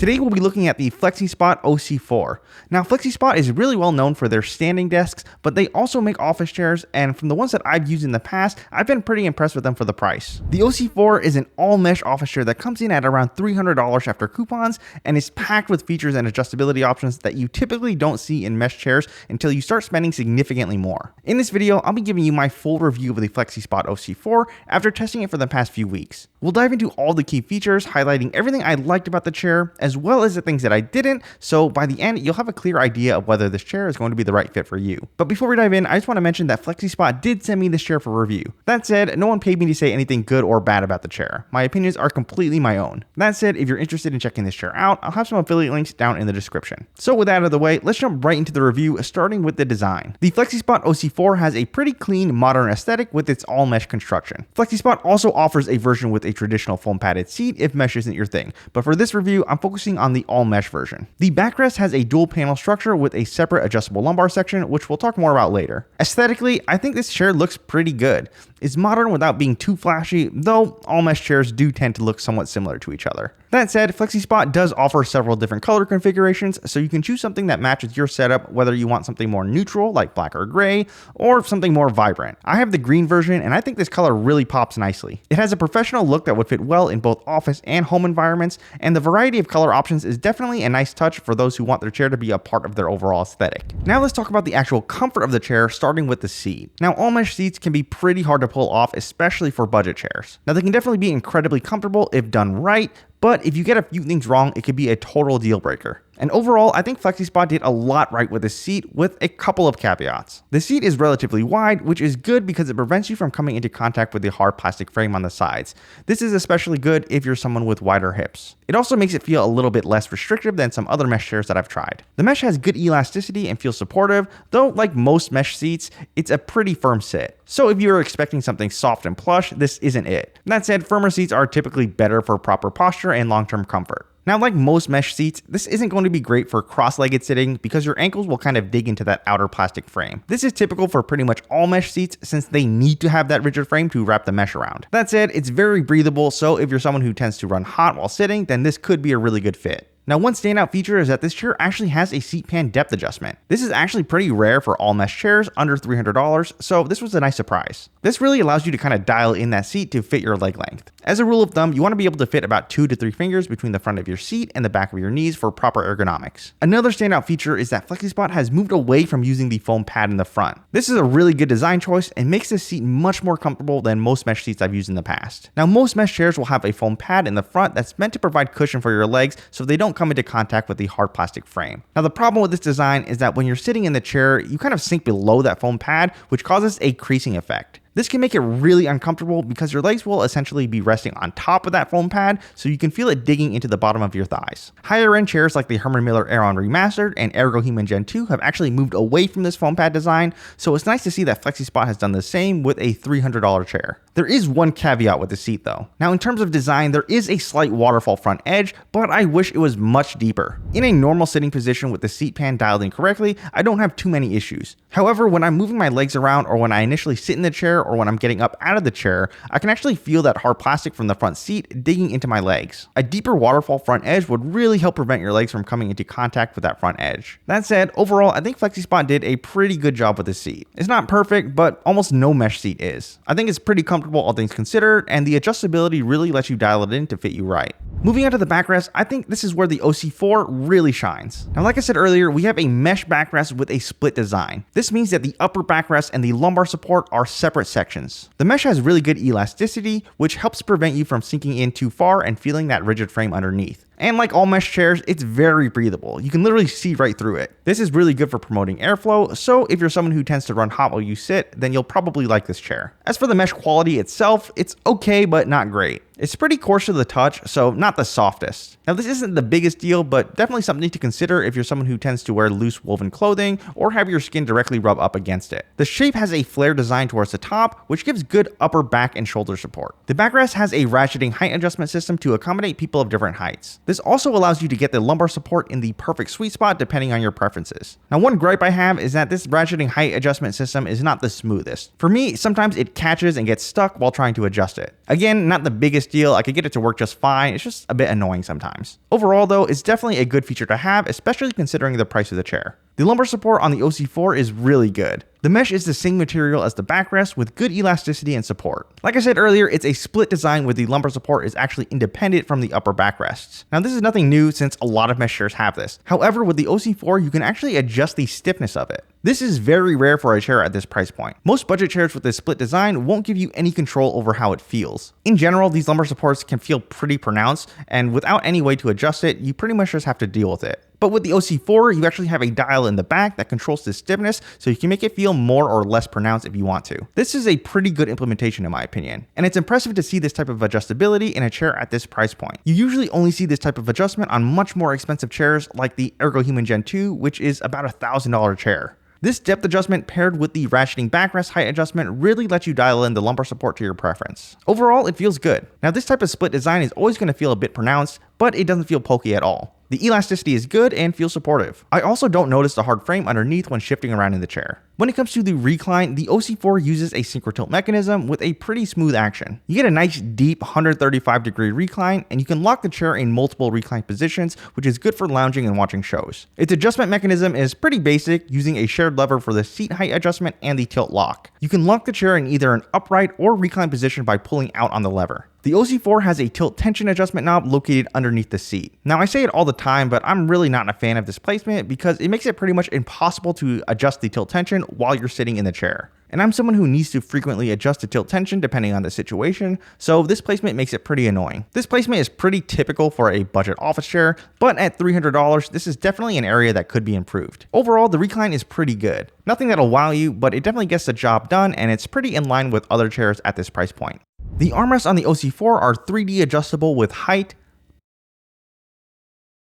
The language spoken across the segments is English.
Today we'll be looking at the Flexispot OC4. Now Flexispot is really well known for their standing desks, but they also make office chairs, and from the ones that I've used in the past, I've been pretty impressed with them for the price. The OC4 is an all-mesh office chair that comes in at around $300 after coupons and is packed with features and adjustability options that you typically don't see in mesh chairs until you start spending significantly more. In this video, I'll be giving you my full review of the Flexispot OC4 after testing it for the past few weeks. We'll dive into all the key features, highlighting everything I liked about the chair, as well as the things that I didn't, so by the end, you'll have a clear idea of whether this chair is going to be the right fit for you. But before we dive in, I just want to mention that Flexispot did send me this chair for review. That said, no one paid me to say anything good or bad about the chair. My opinions are completely my own. That said, if you're interested in checking this chair out, I'll have some affiliate links down in the description. So with that out of the way, let's jump right into the review, starting with the design. The Flexispot OC4 has a pretty clean, modern aesthetic with its all-mesh construction. Flexispot also offers a version with a traditional foam padded seat if mesh isn't your thing, but for this review, I'm focusing on the all-mesh version. The backrest has a dual panel structure with a separate adjustable lumbar section, which we'll talk more about later. Aesthetically, I think this chair looks pretty good. It's modern without being too flashy, though all mesh chairs do tend to look somewhat similar to each other. That said, Flexispot does offer several different color configurations, so you can choose something that matches your setup, whether you want something more neutral like black or gray, or something more vibrant. I have the green version, and I think this color really pops nicely. It has a professional look that would fit well in both office and home environments, and the variety of color options is definitely a nice touch for those who want their chair to be a part of their overall aesthetic. Now let's talk about the actual comfort of the chair, starting with the seat. Now all mesh seats can be pretty hard to pull off, especially for budget chairs. Now they can definitely be incredibly comfortable if done right, but if you get a few things wrong, it could be a total deal breaker. And overall, I think Flexispot did a lot right with the seat, with a couple of caveats. The seat is relatively wide, which is good because it prevents you from coming into contact with the hard plastic frame on the sides. This is especially good if you're someone with wider hips. It also makes it feel a little bit less restrictive than some other mesh chairs that I've tried. The mesh has good elasticity and feels supportive, though like most mesh seats, it's a pretty firm sit. So if you're expecting something soft and plush, this isn't it. That said, firmer seats are typically better for proper posture and long-term comfort. Now, like most mesh seats, this isn't going to be great for cross-legged sitting because your ankles will kind of dig into that outer plastic frame. This is typical for pretty much all mesh seats since they need to have that rigid frame to wrap the mesh around. That said, it's very breathable, so if you're someone who tends to run hot while sitting, then this could be a really good fit. Now, one standout feature is that this chair actually has a seat pan depth adjustment. This is actually pretty rare for all mesh chairs under $300, so this was a nice surprise. This really allows you to kind of dial in that seat to fit your leg length. As a rule of thumb, you want to be able to fit about 2 to 3 fingers between the front of your seat and the back of your knees for proper ergonomics. Another standout feature is that Flexispot has moved away from using the foam pad in the front. This is a really good design choice and makes this seat much more comfortable than most mesh seats I've used in the past. Now, most mesh chairs will have a foam pad in the front that's meant to provide cushion for your legs so they don't come into contact with the hard plastic frame. Now, the problem with this design is that when you're sitting in the chair, you kind of sink below that foam pad, which causes a creasing effect. This can make it really uncomfortable because your legs will essentially be resting on top of that foam pad, so you can feel it digging into the bottom of your thighs. Higher end chairs like the Herman Miller Aeron Remastered and Ergonomic Gen 2 have actually moved away from this foam pad design, so it's nice to see that Flexispot has done the same with a $300 chair. There is one caveat with the seat though. Now in terms of design, there is a slight waterfall front edge, but I wish it was much deeper. In a normal sitting position with the seat pan dialed in correctly, I don't have too many issues. However, when I'm moving my legs around or when I initially sit in the chair or when I'm getting up out of the chair, I can actually feel that hard plastic from the front seat digging into my legs. A deeper waterfall front edge would really help prevent your legs from coming into contact with that front edge. That said, overall, I think Flexispot did a pretty good job with the seat. It's not perfect, but almost no mesh seat is. I think it's pretty comfortable all things considered, and the adjustability really lets you dial it in to fit you right. Moving on to the backrest, I think this is where the OC4 really shines. Now, like I said earlier, we have a mesh backrest with a split design. This means that the upper backrest and the lumbar support are separate sections. The mesh has really good elasticity, which helps prevent you from sinking in too far and feeling that rigid frame underneath. And like all mesh chairs, it's very breathable. You can literally see right through it. This is really good for promoting airflow, so if you're someone who tends to run hot while you sit, then you'll probably like this chair. As for the mesh quality itself, it's okay, but not great. It's pretty coarse to the touch, so not the softest. Now this isn't the biggest deal, but definitely something to consider if you're someone who tends to wear loose woven clothing or have your skin directly rub up against it. The shape has a flare design towards the top, which gives good upper back and shoulder support. The backrest has a ratcheting height adjustment system to accommodate people of different heights. This also allows you to get the lumbar support in the perfect sweet spot depending on your preferences. Now one gripe I have is that this ratcheting height adjustment system is not the smoothest. For me, sometimes it catches and gets stuck while trying to adjust it. Again, not the biggest basic deal. I could get it to work just fine. It's just a bit annoying sometimes. Overall though, it's definitely a good feature to have, especially considering the price of the chair. The lumbar support on the OC4 is really good. The mesh is the same material as the backrest with good elasticity and support. Like I said earlier, it's a split design where the lumbar support is actually independent from the upper backrests. Now this is nothing new since a lot of mesh chairs have this. However, with the OC4, you can actually adjust the stiffness of it. This is very rare for a chair at this price point. Most budget chairs with this split design won't give you any control over how it feels. In general, these lumbar supports can feel pretty pronounced, and without any way to adjust it, you pretty much just have to deal with it. But with the OC4, you actually have a dial in the back that controls the stiffness, so you can make it feel more or less pronounced if you want to. This is a pretty good implementation in my opinion, and it's impressive to see this type of adjustability in a chair at this price point. You usually only see this type of adjustment on much more expensive chairs like the Ergonomic Gen 2, which is about a $1,000 chair. This depth adjustment paired with the ratcheting backrest height adjustment really lets you dial in the lumbar support to your preference. Overall, it feels good. Now this type of split design is always going to feel a bit pronounced, but it doesn't feel pokey at all. The elasticity is good and feels supportive. I also don't notice the hard frame underneath when shifting around in the chair. When it comes to the recline, the OC4 uses a synchro tilt mechanism with a pretty smooth action. You get a nice deep 135-degree recline, and you can lock the chair in multiple recline positions, which is good for lounging and watching shows. Its adjustment mechanism is pretty basic, using a shared lever for the seat height adjustment and the tilt lock. You can lock the chair in either an upright or recline position by pulling out on the lever. The OC4 has a tilt tension adjustment knob located underneath the seat. Now I say it all the time, but I'm really not a fan of this placement because it makes it pretty much impossible to adjust the tilt tension while you're sitting in the chair. And I'm someone who needs to frequently adjust the tilt tension depending on the situation, so this placement makes it pretty annoying. This placement is pretty typical for a budget office chair, but at $300, this is definitely an area that could be improved. Overall, the recline is pretty good. Nothing that'll wow you, but it definitely gets the job done, and it's pretty in line with other chairs at this price point. The armrests on the OC4 are 3D adjustable with height,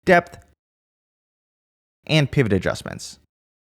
depth, and pivot adjustments.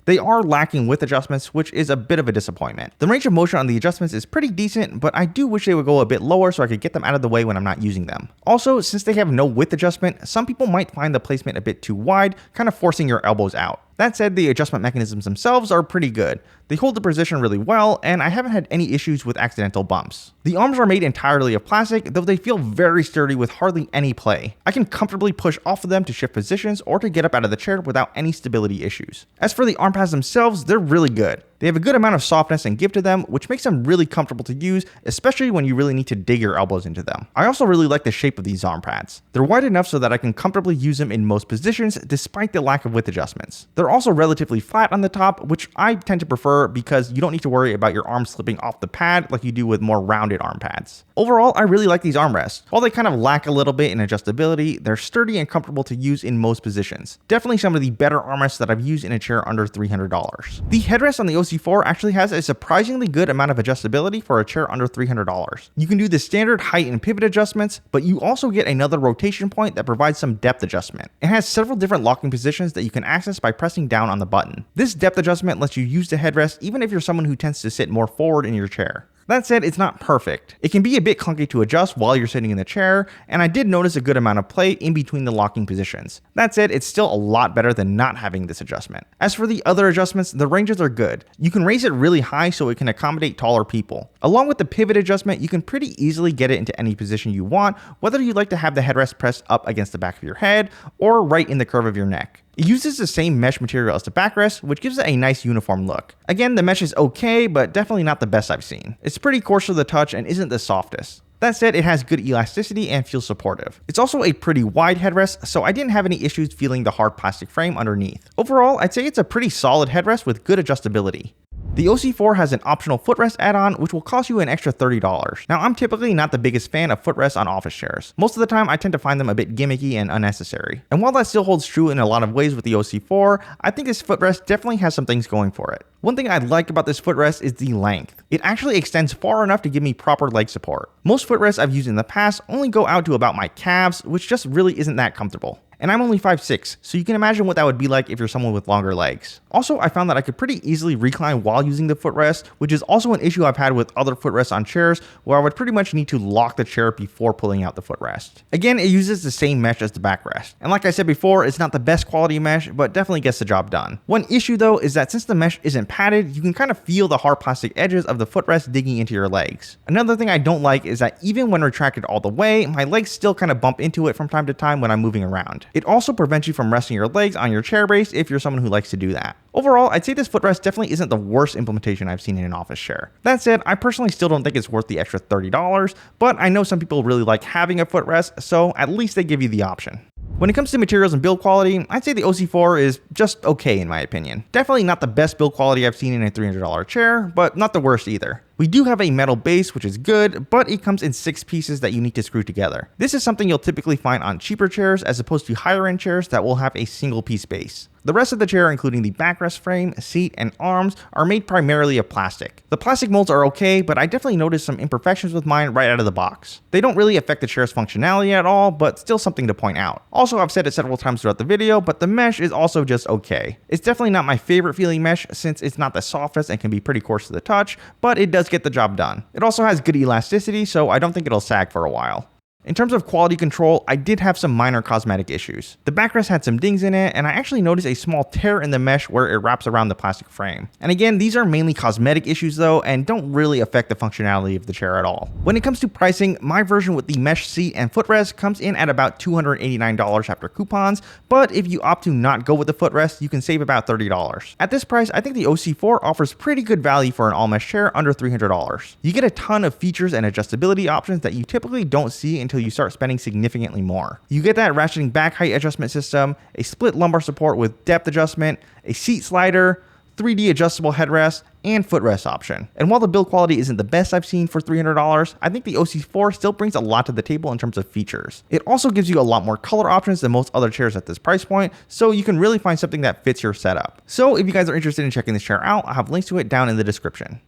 They are lacking width adjustments, which is a bit of a disappointment. The range of motion on the adjustments is pretty decent, but I do wish they would go a bit lower so I could get them out of the way when I'm not using them. Also, since they have no width adjustment, some people might find the placement a bit too wide, kind of forcing your elbows out. That said, the adjustment mechanisms themselves are pretty good. They hold the position really well, and I haven't had any issues with accidental bumps. The arms are made entirely of plastic, though they feel very sturdy with hardly any play. I can comfortably push off of them to shift positions or to get up out of the chair without any stability issues. As for the arm pads themselves, they're really good. They have a good amount of softness and give to them, which makes them really comfortable to use, especially when you really need to dig your elbows into them. I also really like the shape of these arm pads. They're wide enough so that I can comfortably use them in most positions, despite the lack of width adjustments. They're also relatively flat on the top, which I tend to prefer because you don't need to worry about your arm slipping off the pad like you do with more rounded arm pads. Overall, I really like these armrests. While they kind of lack a little bit in adjustability, they're sturdy and comfortable to use in most positions. Definitely some of the better armrests that I've used in a chair under $300. The headrest on the OC4 actually has a surprisingly good amount of adjustability for a chair under $300. You can do the standard height and pivot adjustments, but you also get another rotation point that provides some depth adjustment. It has several different locking positions that you can access by pressing down on the button. This depth adjustment lets you use the headrest even if you're someone who tends to sit more forward in your chair. That said, it's not perfect. It can be a bit clunky to adjust while you're sitting in the chair, and I did notice a good amount of play in between the locking positions. That said, it's still a lot better than not having this adjustment. As for the other adjustments, the ranges are good. You can raise it really high so it can accommodate taller people. Along with the pivot adjustment, you can pretty easily get it into any position you want, whether you like to have the headrest pressed up against the back of your head or right in the curve of your neck. It uses the same mesh material as the backrest, which gives it a nice uniform look. Again, the mesh is okay, but definitely not the best I've seen. It's pretty coarse to the touch and isn't the softest. That said, it has good elasticity and feels supportive. It's also a pretty wide headrest, so I didn't have any issues feeling the hard plastic frame underneath. Overall, I'd say it's a pretty solid headrest with good adjustability. The OC4 has an optional footrest add-on, which will cost you an extra $30. Now, I'm typically not the biggest fan of footrests on office chairs. Most of the time, I tend to find them a bit gimmicky and unnecessary. And while that still holds true in a lot of ways with the OC4, I think this footrest definitely has some things going for it. One thing I like about this footrest is the length. It actually extends far enough to give me proper leg support. Most footrests I've used in the past only go out to about my calves, which just really isn't that comfortable. And I'm only 5'6", so you can imagine what that would be like if you're someone with longer legs. Also, I found that I could pretty easily recline while using the footrest, which is also an issue I've had with other footrests on chairs, where I would pretty much need to lock the chair before pulling out the footrest. Again, it uses the same mesh as the backrest. And like I said before, it's not the best quality mesh, but definitely gets the job done. One issue though is that since the mesh isn't and padded, you can kind of feel the hard plastic edges of the footrest digging into your legs. Another thing I don't like is that even when retracted all the way, my legs still kind of bump into it from time to time when I'm moving around. It also prevents you from resting your legs on your chair base if you're someone who likes to do that. Overall, I'd say this footrest definitely isn't the worst implementation I've seen in an office chair. That said, I personally still don't think it's worth the extra $30, but I know some people really like having a footrest, so at least they give you the option. When it comes to materials and build quality, I'd say the OC4 is just okay in my opinion. Definitely not the best build quality I've seen in a $300 chair, but not the worst either. We do have a metal base, which is good, but it comes in 6 pieces that you need to screw together. This is something you'll typically find on cheaper chairs as opposed to higher end chairs that will have a single piece base. The rest of the chair, including the backrest frame, seat, and arms, are made primarily of plastic. The plastic molds are okay, but I definitely noticed some imperfections with mine right out of the box. They don't really affect the chair's functionality at all, but still something to point out. Also, I've said it several times throughout the video, but the mesh is also just okay. It's definitely not my favorite feeling mesh since it's not the softest and can be pretty coarse to the touch, but it does get the job done. It also has good elasticity, so I don't think it'll sag for a while. In terms of quality control, I did have some minor cosmetic issues. The backrest had some dings in it, and I actually noticed a small tear in the mesh where it wraps around the plastic frame. And again, these are mainly cosmetic issues though, and don't really affect the functionality of the chair at all. When it comes to pricing, my version with the mesh seat and footrest comes in at about $289 after coupons, but if you opt to not go with the footrest, you can save about $30. At this price, I think the OC4 offers pretty good value for an all-mesh chair under $300. You get a ton of features and adjustability options that you typically don't see until you start spending significantly more. You get that ratcheting back height adjustment system, a split lumbar support with depth adjustment, a seat slider, 3D adjustable headrest, and footrest option. And while the build quality isn't the best I've seen for $300, I think the OC4 still brings a lot to the table in terms of features. It also gives you a lot more color options than most other chairs at this price point, so you can really find something that fits your setup. So if you guys are interested in checking this chair out, I'll have links to it down in the description.